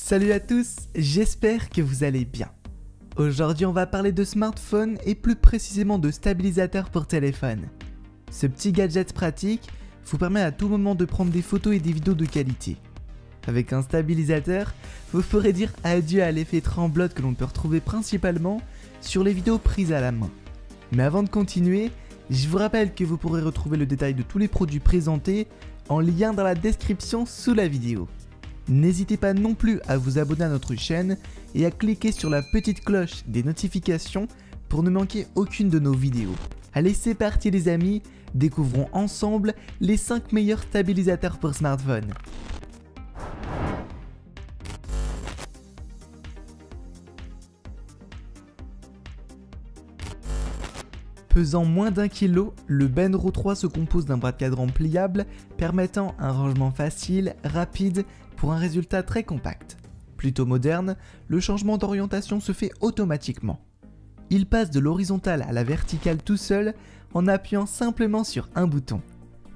Salut à tous, j'espère que vous allez bien. Aujourd'hui on va parler de smartphone et plus précisément de stabilisateur pour téléphone. Ce petit gadget pratique vous permet à tout moment de prendre des photos et des vidéos de qualité. Avec un stabilisateur, vous pourrez dire adieu à l'effet tremblote que l'on peut retrouver principalement sur les vidéos prises à la main. Mais avant de continuer, je vous rappelle que vous pourrez retrouver le détail de tous les produits présentés en lien dans la description sous la vidéo. N'hésitez pas non plus à vous abonner à notre chaîne et à cliquer sur la petite cloche des notifications pour ne manquer aucune de nos vidéos. Allez, c'est parti les amis, découvrons ensemble les 5 meilleurs stabilisateurs pour smartphone. Pesant moins d'1 kg, le Benro 3 se compose d'un bras de cadran pliable permettant un rangement facile, rapide, pour un résultat très compact. Plutôt moderne, le changement d'orientation se fait automatiquement. Il passe de l'horizontale à la verticale tout seul en appuyant simplement sur un bouton.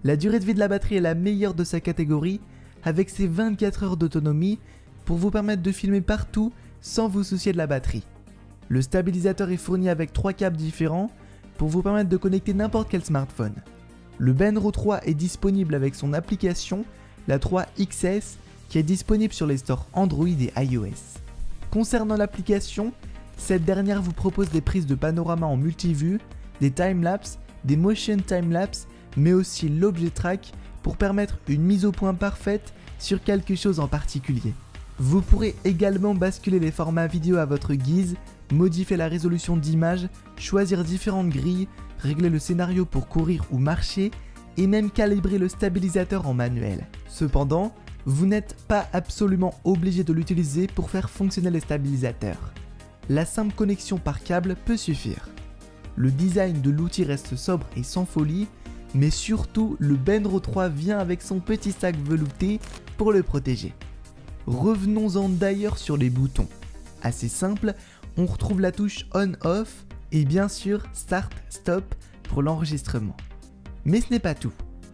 La durée de vie de la batterie est la meilleure de sa catégorie avec ses 24 heures d'autonomie pour vous permettre de filmer partout sans vous soucier de la batterie. Le stabilisateur est fourni avec 3 câbles différents pour vous permettre de connecter n'importe quel smartphone. Le Benro 3 est disponible avec son application, la 3XS, qui est disponible sur les stores Android et iOS. Concernant l'application, cette dernière vous propose des prises de panorama en multivue, des timelapses, des motion timelapse, mais aussi l'objet track pour permettre une mise au point parfaite sur quelque chose en particulier. Vous pourrez également basculer les formats vidéo à votre guise, modifier la résolution d'image, choisir différentes grilles, régler le scénario pour courir ou marcher, et même calibrer le stabilisateur en manuel. Cependant, vous n'êtes pas absolument obligé de l'utiliser pour faire fonctionner les stabilisateurs. La simple connexion par câble peut suffire. Le design de l'outil reste sobre et sans folie, mais surtout le Benro 3 vient avec son petit sac velouté pour le protéger. Revenons-en d'ailleurs sur les boutons. Assez simple, on retrouve la touche On-Off et bien sûr Start-Stop pour l'enregistrement. Mais ce n'est pas tout.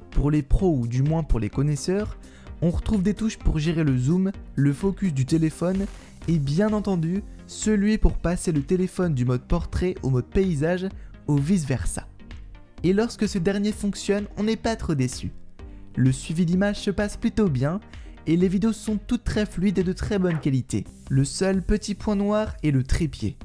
Pour les pros ou du moins pour les connaisseurs, on retrouve des touches pour gérer le zoom, le focus du téléphone et bien entendu celui pour passer le téléphone du mode portrait au mode paysage ou vice versa. Et lorsque ce dernier fonctionne, on n'est pas trop déçu. Le suivi d'image se passe plutôt bien et les vidéos sont toutes très fluides et de très bonne qualité. Le seul petit point noir est le trépied.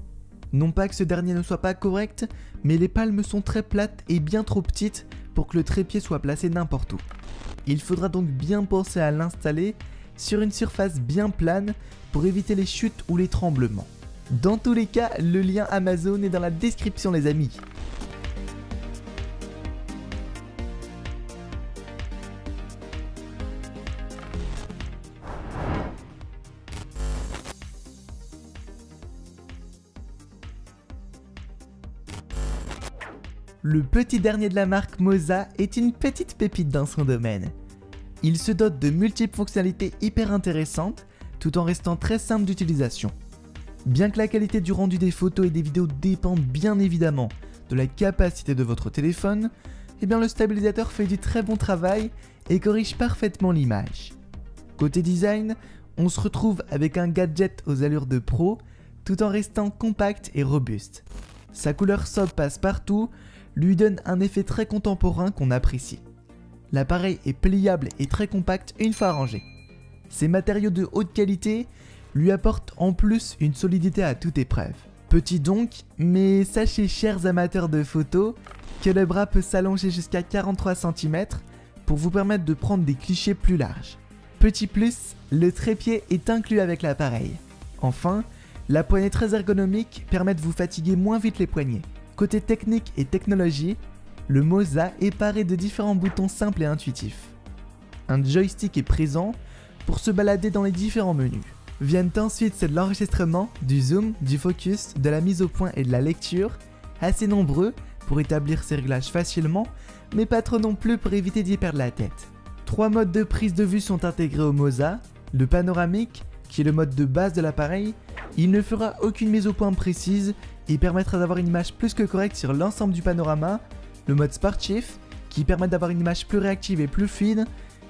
Non pas que ce dernier ne soit pas correct, mais les palmes sont très plates et bien trop petites pour que le trépied soit placé n'importe où. Il faudra donc bien penser à l'installer sur une surface bien plane pour éviter les chutes ou les tremblements. Dans tous les cas, le lien Amazon est dans la description les amis. Le petit dernier de la marque Moza est une petite pépite dans son domaine. Il se dote de multiples fonctionnalités hyper intéressantes tout en restant très simple d'utilisation. Bien que la qualité du rendu des photos et des vidéos dépende bien évidemment de la capacité de votre téléphone, eh bien le stabilisateur fait du très bon travail et corrige parfaitement l'image. Côté design, on se retrouve avec un gadget aux allures de pro tout en restant compact et robuste. Sa couleur sobre passe partout, lui donne un effet très contemporain qu'on apprécie. L'appareil est pliable et très compact une fois rangé. Ses matériaux de haute qualité lui apportent en plus une solidité à toute épreuve. Petit donc, mais sachez chers amateurs de photos que le bras peut s'allonger jusqu'à 43 cm pour vous permettre de prendre des clichés plus larges. Petit plus, le trépied est inclus avec l'appareil. Enfin, la poignée très ergonomique permet de vous fatiguer moins vite les poignets. Côté technique et technologie, le Moza est paré de différents boutons simples et intuitifs. Un joystick est présent pour se balader dans les différents menus. Viennent ensuite ceux de l'enregistrement, du zoom, du focus, de la mise au point et de la lecture, assez nombreux pour établir ses réglages facilement, mais pas trop non plus pour éviter d'y perdre la tête. 3 modes de prise de vue sont intégrés au Moza, le panoramique, qui est le mode de base de l'appareil, il ne fera aucune mise au point précise et permettra d'avoir une image plus que correcte sur l'ensemble du panorama, le mode Sportif, qui permet d'avoir une image plus réactive et plus fluide,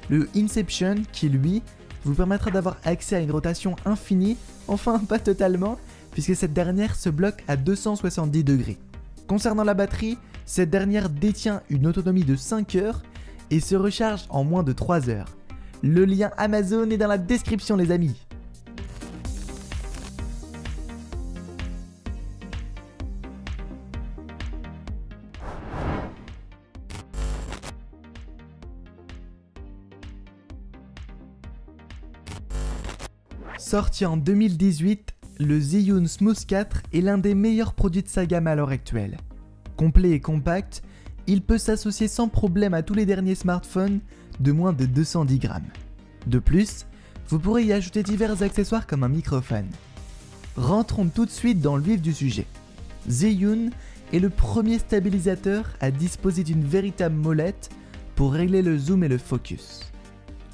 le Inception, qui lui vous permettra d'avoir accès à une rotation infinie, enfin pas totalement, puisque cette dernière se bloque à 270 degrés. Concernant la batterie, cette dernière détient une autonomie de 5 heures et se recharge en moins de 3 heures. Le lien Amazon est dans la description les amis. Sorti en 2018, le Zhiyun Smooth 4 est l'un des meilleurs produits de sa gamme à l'heure actuelle. Complet et compact, il peut s'associer sans problème à tous les derniers smartphones de moins de 210 grammes. De plus, vous pourrez y ajouter divers accessoires comme un microphone. Rentrons tout de suite dans le vif du sujet. Zhiyun est le premier stabilisateur à disposer d'une véritable molette pour régler le zoom et le focus.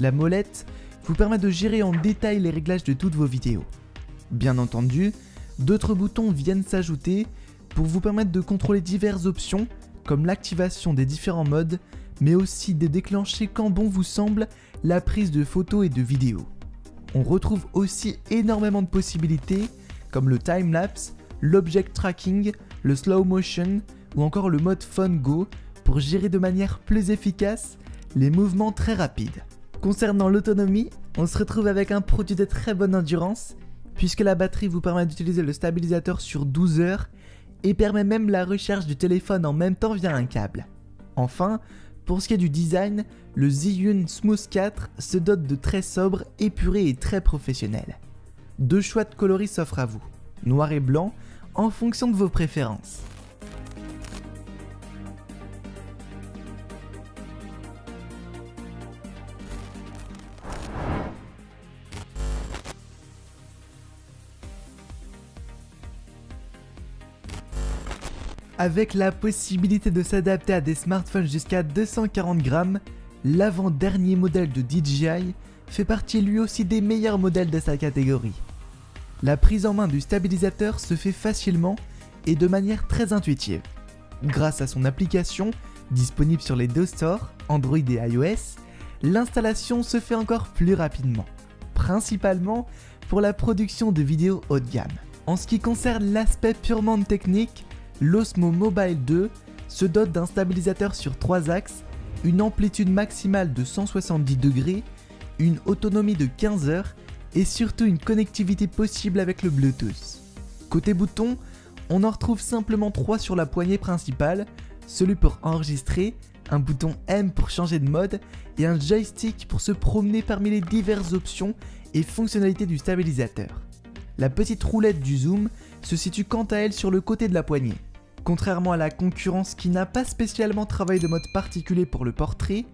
La molette vous permet de gérer en détail les réglages de toutes vos vidéos. Bien entendu, d'autres boutons viennent s'ajouter pour vous permettre de contrôler diverses options comme l'activation des différents modes, mais aussi de déclencher quand bon vous semble la prise de photos et de vidéos. On retrouve aussi énormément de possibilités comme le time-lapse, l'object tracking, le slow motion ou encore le mode Phone Go pour gérer de manière plus efficace les mouvements très rapides. Concernant l'autonomie, on se retrouve avec un produit de très bonne endurance puisque la batterie vous permet d'utiliser le stabilisateur sur 12 heures et permet même la recharge du téléphone en même temps via un câble. Enfin, pour ce qui est du design, le Zhiyun Smooth 4 se dote de traits sobres, épurés et très professionnels. Deux choix de coloris s'offrent à vous, noir et blanc, en fonction de vos préférences. Avec la possibilité de s'adapter à des smartphones jusqu'à 240 grammes, l'avant-dernier modèle de DJI fait partie lui aussi des meilleurs modèles de sa catégorie. La prise en main du stabilisateur se fait facilement et de manière très intuitive. Grâce à son application, disponible sur les deux stores, Android et iOS, l'installation se fait encore plus rapidement, principalement pour la production de vidéos haut de gamme. En ce qui concerne l'aspect purement technique, l'Osmo Mobile 2 se dote d'un stabilisateur sur 3 axes, une amplitude maximale de 170 degrés, une autonomie de 15 heures et surtout une connectivité possible avec le Bluetooth. Côté boutons, on en retrouve simplement 3 sur la poignée principale, celui pour enregistrer, un bouton M pour changer de mode et un joystick pour se promener parmi les diverses options et fonctionnalités du stabilisateur. La petite roulette du zoom se situe quant à elle sur le côté de la poignée. Contrairement à la concurrence qui n'a pas spécialement travaillé de mode particulier pour le portrait,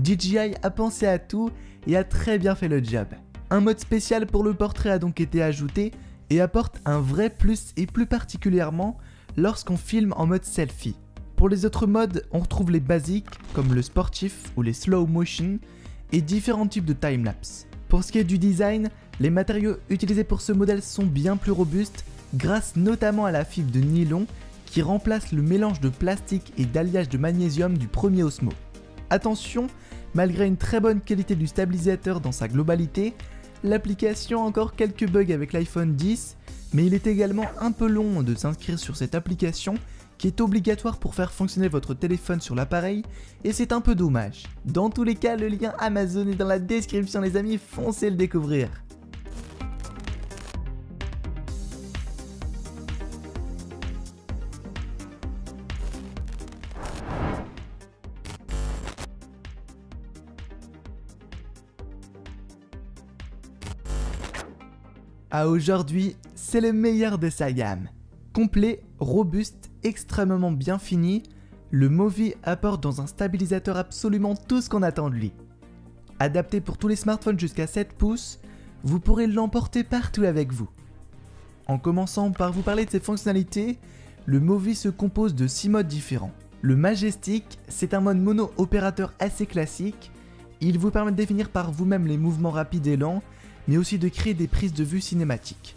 DJI a pensé à tout et a très bien fait le job. Un mode spécial pour le portrait a donc été ajouté et apporte un vrai plus et plus particulièrement lorsqu'on filme en mode selfie. Pour les autres modes, on retrouve les basiques comme le sportif ou les slow motion et différents types de timelapse. Pour ce qui est du design, les matériaux utilisés pour ce modèle sont bien plus robustes grâce notamment à la fibre de nylon qui remplace le mélange de plastique et d'alliage de magnésium du premier Osmo. Attention, malgré une très bonne qualité du stabilisateur dans sa globalité, l'application a encore quelques bugs avec l'iPhone X, mais il est également un peu long de s'inscrire sur cette application qui est obligatoire pour faire fonctionner votre téléphone sur l'appareil et c'est un peu dommage. Dans tous les cas, le lien Amazon est dans la description les amis, foncez le découvrir. À aujourd'hui, c'est le meilleur de sa gamme. Complet, robuste, extrêmement bien fini, le Movi apporte dans un stabilisateur absolument tout ce qu'on attend de lui. Adapté pour tous les smartphones jusqu'à 7 pouces, vous pourrez l'emporter partout avec vous. En commençant par vous parler de ses fonctionnalités, le Movi se compose de 6 modes différents. Le Majestic, c'est un mode mono opérateur assez classique, il vous permet de définir par vous-même les mouvements rapides et lents, mais aussi de créer des prises de vue cinématiques.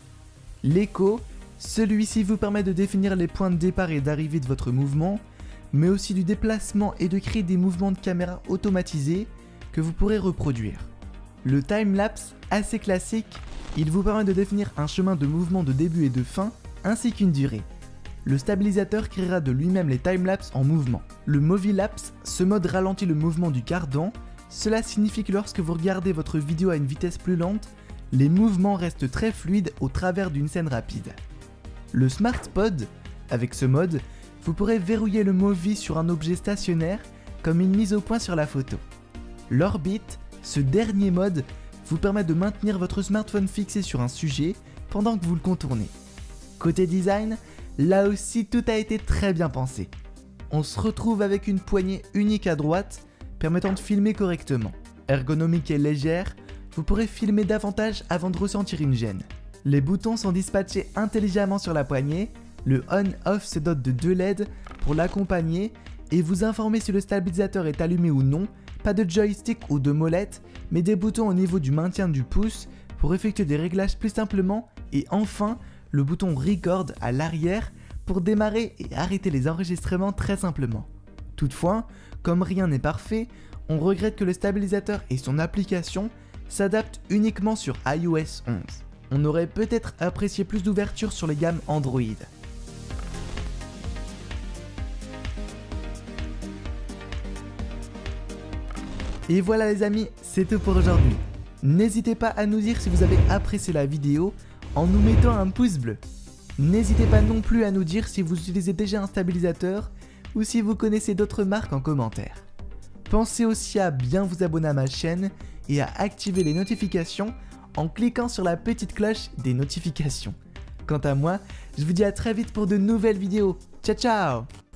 L'Echo, celui-ci vous permet de définir les points de départ et d'arrivée de votre mouvement, mais aussi du déplacement et de créer des mouvements de caméra automatisés que vous pourrez reproduire. Le timelapse, assez classique, il vous permet de définir un chemin de mouvement de début et de fin, ainsi qu'une durée. Le stabilisateur créera de lui-même les timelapses en mouvement. Le movilapse, ce mode ralentit le mouvement du cardan. Cela signifie que lorsque vous regardez votre vidéo à une vitesse plus lente, les mouvements restent très fluides au travers d'une scène rapide. Le SmartPod, avec ce mode, vous pourrez verrouiller le Movie sur un objet stationnaire comme une mise au point sur la photo. L'Orbit, ce dernier mode, vous permet de maintenir votre smartphone fixé sur un sujet pendant que vous le contournez. Côté design, là aussi tout a été très bien pensé. On se retrouve avec une poignée unique à droite, permettant de filmer correctement. Ergonomique et légère, vous pourrez filmer davantage avant de ressentir une gêne. Les boutons sont dispatchés intelligemment sur la poignée, le on-off se dote de 2 LED pour l'accompagner et vous informer si le stabilisateur est allumé ou non, pas de joystick ou de molette, mais des boutons au niveau du maintien du pouce pour effectuer des réglages plus simplement, et enfin, le bouton Record à l'arrière pour démarrer et arrêter les enregistrements très simplement. Toutefois, comme rien n'est parfait, on regrette que le stabilisateur et son application s'adaptent uniquement sur iOS 11. On aurait peut-être apprécié plus d'ouverture sur les gammes Android. Et voilà les amis, c'est tout pour aujourd'hui. N'hésitez pas à nous dire si vous avez apprécié la vidéo en nous mettant un pouce bleu. N'hésitez pas non plus à nous dire si vous utilisez déjà un stabilisateur ou si vous connaissez d'autres marques en commentaire. Pensez aussi à bien vous abonner à ma chaîne et à activer les notifications en cliquant sur la petite cloche des notifications. Quant à moi, je vous dis à très vite pour de nouvelles vidéos. Ciao ciao!